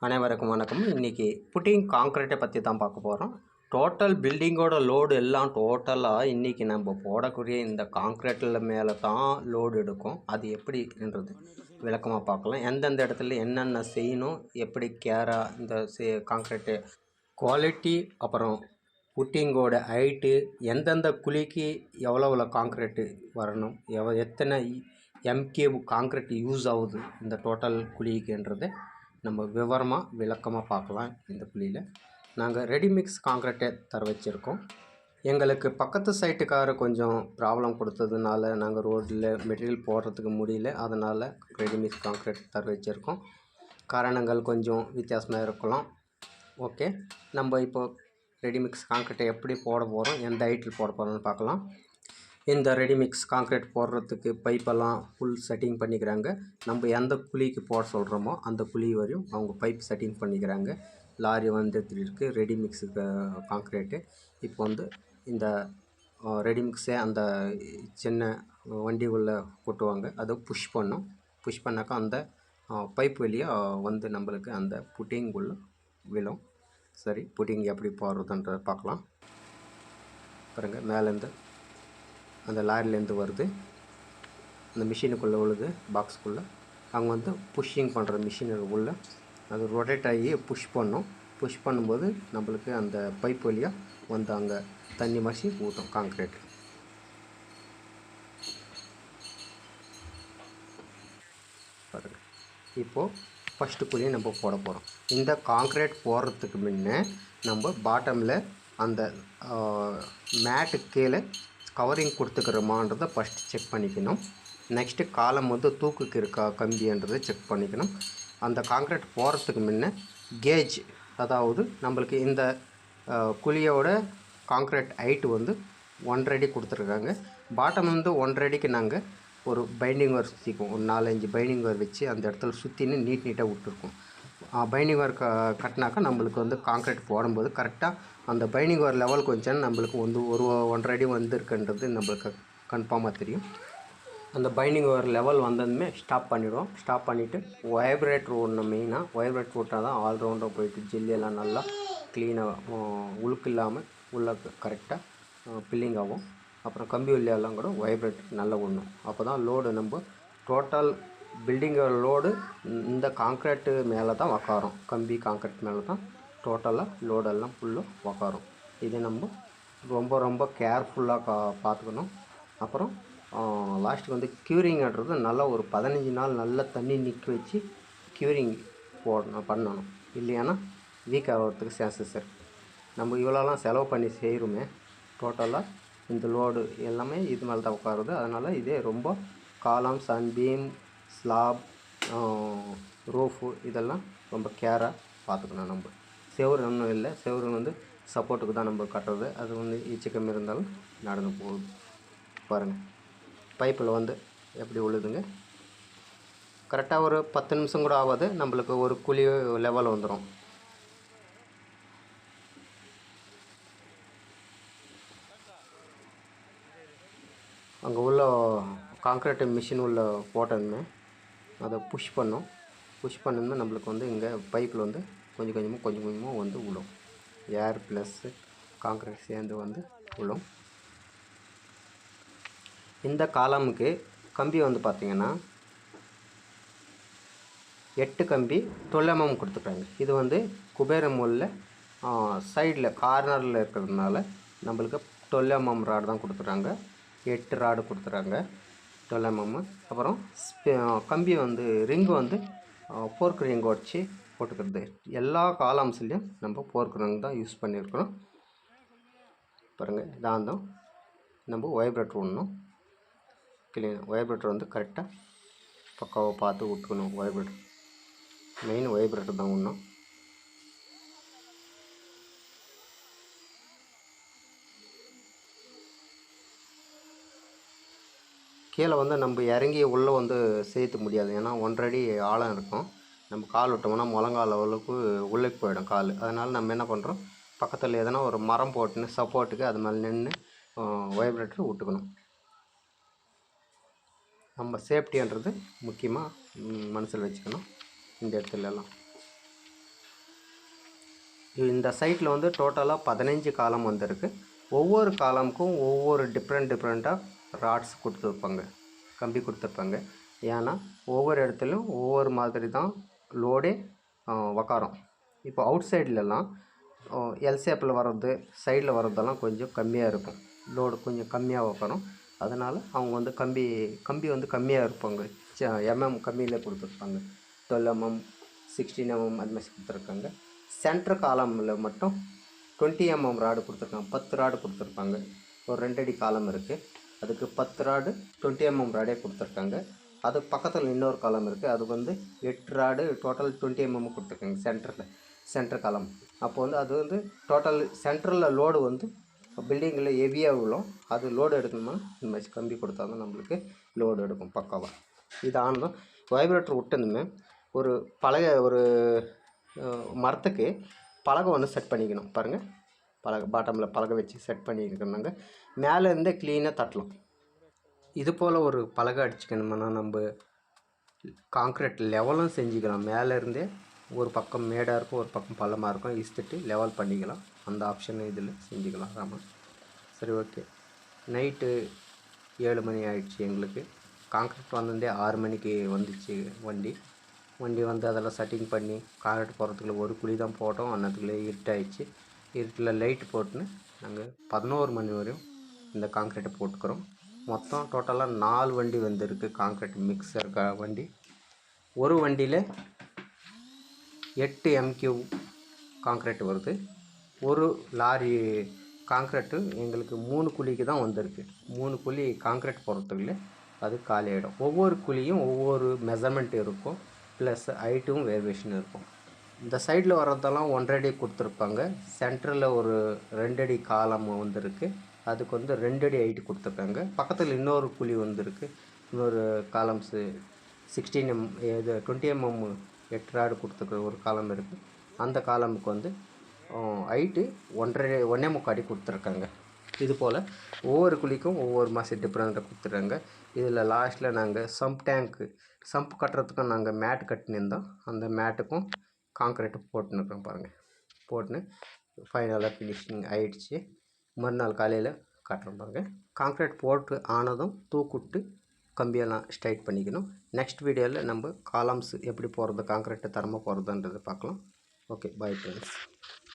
அனைவருக்கும் வணக்கம். இன்றைக்கி புட்டிங் காங்க்ரீட்டை பற்றி தான் பார்க்க போகிறோம். டோட்டல் பில்டிங்கோட லோடு எல்லாம் டோட்டலாக இன்றைக்கி நம்ம போடக்கூடிய இந்த காங்க்ரீட்டில் மேலே தான் லோடு எடுக்கும். அது எப்படின்றது விளக்கமாக பார்க்கலாம். எந்தெந்த இடத்துல என்னென்ன செய்யணும், எப்படி கேராக இந்த காங்க்ரீட்டு குவாலிட்டி, அப்புறம் புட்டிங்கோட ஹைட்டு, எந்தெந்த குழிக்கு எவ்வளோ காங்க்ரீட்டு வரணும், எத்தனை எம்கேவு காங்க்ரீட் யூஸ் ஆகுது இந்த டோட்டல் குழிக்குன்றது நம்ம விளக்கமாக பார்க்கலாம். இந்த குழியில் நாங்கள் ரெடிமிக்ஸ் காங்க்ரீட்டை தர வச்சுருக்கோம். எங்களுக்கு பக்கத்து சைட்டுக்காரர் கொஞ்சம் ப்ராப்ளம் கொடுத்ததுனால நாங்கள் ரோட்டில் மெட்டீரியல் போடுறதுக்கு முடியல. அதனால் ரெடிமிக்ஸ் காங்க்ரீட் தர வச்சுருக்கோம். காரணங்கள் கொஞ்சம் வித்தியாசமாக இருக்கலாம். ஓகே, நம்ம இப்போது ரெடிமிக்ஸ் காங்க்ரீட்டை எப்படி போட போகிறோம், எந்த ஹைட்டில் போட போகிறோம்னு பார்க்கலாம். இந்த ரெடிமிக்ஸ் காங்க்ரீட் போடுறதுக்கு பைப்பெல்லாம் ஃபுல் செட்டிங் பண்ணிக்கிறாங்க. நம்ம எந்த குழிக்கு போட சொல்கிறோமோ அந்த குழி வரையும் அவங்க பைப் செட்டிங் பண்ணிக்கிறாங்க. லாரி வந்துட்டு இருக்குது ரெடிமிக்ஸு காங்க்ரீட்டு. இப்போ வந்து இந்த ரெடிமிக்ஸே அந்த சின்ன வண்டி உள்ள கொட்டுவாங்க, அதை புஷ் பண்ணாக்கா அந்த பைப் வழியாக வந்து நம்மளுக்கு அந்த புட்டிங் உள்ள விழும். சரி, புட்டிங் எப்படி போடுறதுன்றதை பார்க்கலாம். பாருங்கள், மேலேருந்து அந்த லாரிலேருந்து வருது, அந்த மிஷினுக்குள்ளே உழுது பாக்ஸுக்குள்ளே. அவங்க வந்து புஷ்ஷிங் பண்ணுற மிஷின் உள்ள அது ரொட்டேட் ஆகி புஷ் பண்ணும்போது நம்மளுக்கு அந்த பைப் வழியாக வந்து அங்கே தண்ணி மாசி ஊற்றும் காங்க்ரீட். பாருங்கள், இப்போது ஃபஸ்ட்டு குழியை நம்ம போட போகிறோம். இந்த காங்க்ரீட் போடுறதுக்கு முன்னே நம்ம பாட்டமில் அந்த மேட்டு கீழே கவரிங் கொடுத்துக்கிறோமான்றதை ஃபஸ்ட்டு செக் பண்ணிக்கணும். நெக்ஸ்ட்டு காலம் வந்து தூக்குக்கு இருக்கா கம்பின்றதை செக் பண்ணிக்கணும். அந்த காங்க்ரீட் போகிறதுக்கு முன்னே கேஜ், அதாவது நம்மளுக்கு இந்த குழியோட காங்க்ரீட் ஹைட்டு வந்து 1.5 அடி கொடுத்துருக்காங்க. பாட்டம் வந்து 1.5 அடிக்கு நாங்கள் ஒரு பைண்டிங் ஒயர் சுற்றிக்குவோம். ஒரு 4-5 பைண்டிங் ஒயர் வச்சு அந்த இடத்துல சுற்றின்னு நீட்டாக விட்டுருக்கோம். பைண்டிங் ஒயர் கட்டினாக்கா நம்மளுக்கு வந்து காங்க்ரீட் போடும்போது கரெக்டாக அந்த பைண்டிங் ஒயர் லெவல் கொஞ்சம் நம்மளுக்கு வந்து ஒரு 1.5 அடி வந்துருக்குன்றது நம்மளுக்கு கன்ஃபார்மாக தெரியும். அந்த பைண்டிங் ஒயர் லெவல் வந்ததுமே ஸ்டாப் பண்ணிவிடுவோம். ஸ்டாப் பண்ணிவிட்டு வைப்ரேட்டர் ஓடணும். மெயினாக வைப்ரேட்டர் ஓட்டால் தான் ஆல்ரவுண்டாக போயிட்டு ஜெல்லியெல்லாம் நல்லா க்ளீனாக உழுக்கு இல்லாமல் உள்ள கரெக்டாக ஃபில்லிங் ஆகும். அப்புறம் கம்பி வழியெல்லாம் கூட வைப்ரேட்டர் நல்லா விடணும். அப்போ தான் லோடு நம்ம டோட்டல் பில்டிங்கோட லோடு இந்த காங்க்ரீட்டு மேலே தான் உக்காரும். கம்பி காங்க்ரீட் மேலே தான் டோட்டலாக லோடெல்லாம் ஃபுல்லாக உக்காரும். இதை நம்ம ரொம்ப கேர்ஃபுல்லாக பார்த்துக்கணும். அப்புறம் லாஸ்ட்டுக்கு வந்து க்யூரிங்கிறது நல்லா ஒரு 15 நாள் நல்லா தண்ணி நிற்க வச்சு க்யூரிங் பண்ணணும். இல்லையானா வீக் ஆகிறதுக்கு சான்சஸ் இருக்குது. நம்ம இவ்வளோலாம் செலவு பண்ணி செய்கிறோமே, டோட்டலாக இந்த லோடு எல்லாமே இது மேலே தான் உட்காருது. அதனால் இதே ரொம்ப காலம், சன்பீம், ஸ்லாப், ரூஃபு இதெல்லாம் ரொம்ப கேராக பார்த்துக்கணும். நம்ம செவரு ஒன்றும் இல்லை, செவரு வந்து சப்போர்ட்டுக்கு தான் நம்ம கட்டுறது. அது வந்து ஈச்சக்கம் இருந்தாலும் நடந்து போகுது. பாருங்கள், பைப்பில் வந்து எப்படி உழுதுங்க. கரெக்டாக ஒரு 10 நிமிஷம் கூட ஆகாது, நம்மளுக்கு ஒரு குழி லெவல் வந்துடும். அங்கே உள்ள காங்க்ரீட் மிஷின் உள்ள போட்டோமே அதை புஷ் பண்ணோம்னா நம்மளுக்கு வந்து இங்கே பைப்பில் வந்து கொஞ்சம் கொஞ்சமாக வந்து விழும். ஏர் ப்ளஸ்ஸு காங்க்ரீட் சேர்ந்து வந்து விழும். இந்த காலமுக்கு கம்பி வந்து பார்த்திங்கன்னா 8 கம்பி 12 mm கொடுத்துருக்காங்க. இது வந்து குபேர மூலில் சைடில் கார்னரில் இருக்கிறதுனால நம்மளுக்கு 12 mm ராடு தான் கொடுத்துட்றாங்க. 8 ராடு கொடுத்துட்றாங்க, 12 mm. அப்புறம் கம்பி வந்து ரிங்கு வந்து போர்க் ரிங் வச்சு போட்டுக்கிறது. எல்லா காலம்ஸ்லேயும் நம்ம போர்க் ரிங் தான் யூஸ் பண்ணியிருக்கிறோம். பாருங்கள், இதான் தான் நம்ம வைப்ரேட்டர் விடணும். வைப்ரேட்டர் வந்து கரெக்டாக பக்காவாக பார்த்து விட்டுக்கணும். வைப்ரேட்டர் மெயின் வைப்ரேட்டர் தான் விடணும். கீழே வந்து நம்ம இறங்கி உள்ளே வந்து சேர்த்து முடியாது, ஏன்னா 1.5 அடி ஆழம் இருக்கும். நம்ம கால் விட்டோம்னா முழங்கால் அளவுக்கு உள்ளே போயிடும் கால். அதனால் நம்ம என்ன பண்ணுறோம், பக்கத்தில் எதனா ஒரு மரம் போட்டுன்னு சப்போர்ட்டுக்கு அது மேலே நின்று வைப்ரேட்டர் விட்டுக்கணும். நம்ம சேஃப்டின்றது முக்கியமாக மனசில் வச்சுக்கணும் இந்த இடத்துலலாம். இந்த சைட்டில் வந்து டோட்டலாக 15 காலம் வந்திருக்கு. ஒவ்வொரு காலமுக்கும் ஒவ்வொரு டிஃப்ரெண்ட்டாக ராட்ஸ் கொடுத்துருப்பாங்க, கம்பி கொடுத்துருப்பாங்க. ஏன்னா ஒவ்வொரு இடத்துலையும் ஒவ்வொரு மாதிரி தான் லோடே உக்காரும். இப்போ அவுட் சைட்லலாம் எல் ஷேப்பில் வர்றது, சைடில் வர்றதெல்லாம் கொஞ்சம் கம்மியாக இருக்கும், லோடு கொஞ்சம் கம்மியாக உக்காரும். அதனால் அவங்க வந்து கம்பி வந்து கம்மியாக இருப்பாங்க, கம்மியில் கொடுத்துருப்பாங்க. 12 mm 16 mm அது மாதிரி கொடுத்துருக்காங்க. சென்டர் காலமில் மட்டும் 20 mm ராடு கொடுத்துருக்காங்க, 10 ராடு கொடுத்துருப்பாங்க. ஒரு 2 அடி காலம் இருக்குது, அதுக்கு 10 ராடு 20 mm ராடே கொடுத்துருக்காங்க. அது பக்கத்தில் இன்னொரு காலம் இருக்குது, அது வந்து 8 ராடு டோட்டல் 20 mm கொடுத்துருக்காங்க சென்டர் காலம். அப்போ வந்து அது வந்து டோட்டல் சென்டரில் லோடு வந்து பில்டிங்கில் ஹெவியாக விழும். அது லோடு எடுக்கணும்னா இந்த மாதிரி கம்பி கொடுத்தா தான் நம்மளுக்கு லோடு எடுக்கும் பக்காவாக. இது ஆனதும் வைப்ரேட்டர் விட்டதுமே ஒரு மரத்துக்கு பலகை ஒன்று செட் பண்ணிக்கணும். பாருங்கள், பாட்டமில் பலகை வச்சு செட் பண்ணியிருக்கணுங்க. மேலேருந்தே க்ளீனாக தட்டலாம். இது போல் ஒரு பலகை அடிச்சுக்கணும்னா நம்ம காங்க்ரீட் லெவலும் செஞ்சுக்கலாம். மேலேருந்தே ஒரு பக்கம் மேடாக இருக்கும், ஒரு பக்கம் பள்ளமாக இருக்கும், இஸ்திட்டு லெவல் பண்ணிக்கலாம். அந்த ஆப்ஷன் இதில் செஞ்சுக்கலாம். ஆமாம், சரி, ஓகே. நைட்டு 7 மணி ஆகிடுச்சு. எங்களுக்கு காங்க்ரீட் வந்ததே 6 மணிக்கு வந்துச்சு. வண்டி வந்து அதெல்லாம் செட்டிங் பண்ணி காங்க்ரீட் போடுறதுக்குள்ள ஒரு குழி தான் போட்டோம். அன்னத்துக்குள்ளே இருட்டாயிடுச்சு. இருட்டில் லைட்டு போட்டுன்னு நாங்கள் 11 மணி வரையும் இந்த காங்க்ரீட்டை போட்டுக்கிறோம். மொத்தம் டோட்டலாக 4 வண்டி வந்திருக்கு காங்க்ரீட் மிக்சர் வண்டி. ஒரு வண்டியில் 8 MQ காங்க்ரீட் வருது. ஒரு லாரி காங்க்ரீட்டு எங்களுக்கு 3 குழிக்கு தான் வந்திருக்கு. 3 குழி காங்க்ரீட் போடுறதுக்குள்ளே அது காலி ஆகிடும். ஒவ்வொரு குழியும் ஒவ்வொரு மெஷர்மெண்ட் இருக்கும், ப்ளஸ் ஹைட்டும் வேரியேஷன் இருக்கும். இந்த சைடில் வர்றதெல்லாம் 1.5 அடி கொடுத்துருப்பாங்க. சென்டரில் ஒரு 2 அடி காலம் வந்திருக்கு, அதுக்கு வந்து 2 அடி ஹைட்டு கொடுத்துருக்காங்க. பக்கத்தில் இன்னொரு குழி வந்திருக்கு, இன்னொரு காலம்ஸு 16 mm இது 20 mm 8 ராடு கொடுத்துருக்க ஒரு காலம் இருக்குது. அந்த காலமுக்கு வந்து ஹைட்டு 1.5 அடி கொடுத்துருக்காங்க. இது போல் ஒவ்வொரு குழிக்கும் ஒவ்வொரு மாதம் டிஃப்ரெண்ட்டாக கொடுத்துருக்காங்க. இதில் லாஸ்ட்டில் நாங்கள் சம்ப் கட்டுறதுக்கும் நாங்கள் மேட் கட்டினிருந்தோம். அந்த மேட்டுக்கும் காங்க்ரீட்டு போட்டுன்னுக்கிறோம். பாருங்கள், போட்டுன்னு ஃபைனலாக ஃபினிஷிங் ஆகிடுச்சு. மறுநாள் காலையில் கட்டுறோம். பாருங்கள், காங்க்ரீட் போட்டு ஆனதும் தூக்குட்டு கம்பியெல்லாம் ஸ்ட்ரைட் பண்ணிக்கணும். நெக்ஸ்ட் வீடியோவில் நம்ம காலம்ஸ் எப்படி போடுறது, காங்க்ரீட்டு தரமாக போடுறதுன்றதை பார்க்கலாம். Okay, bye friends.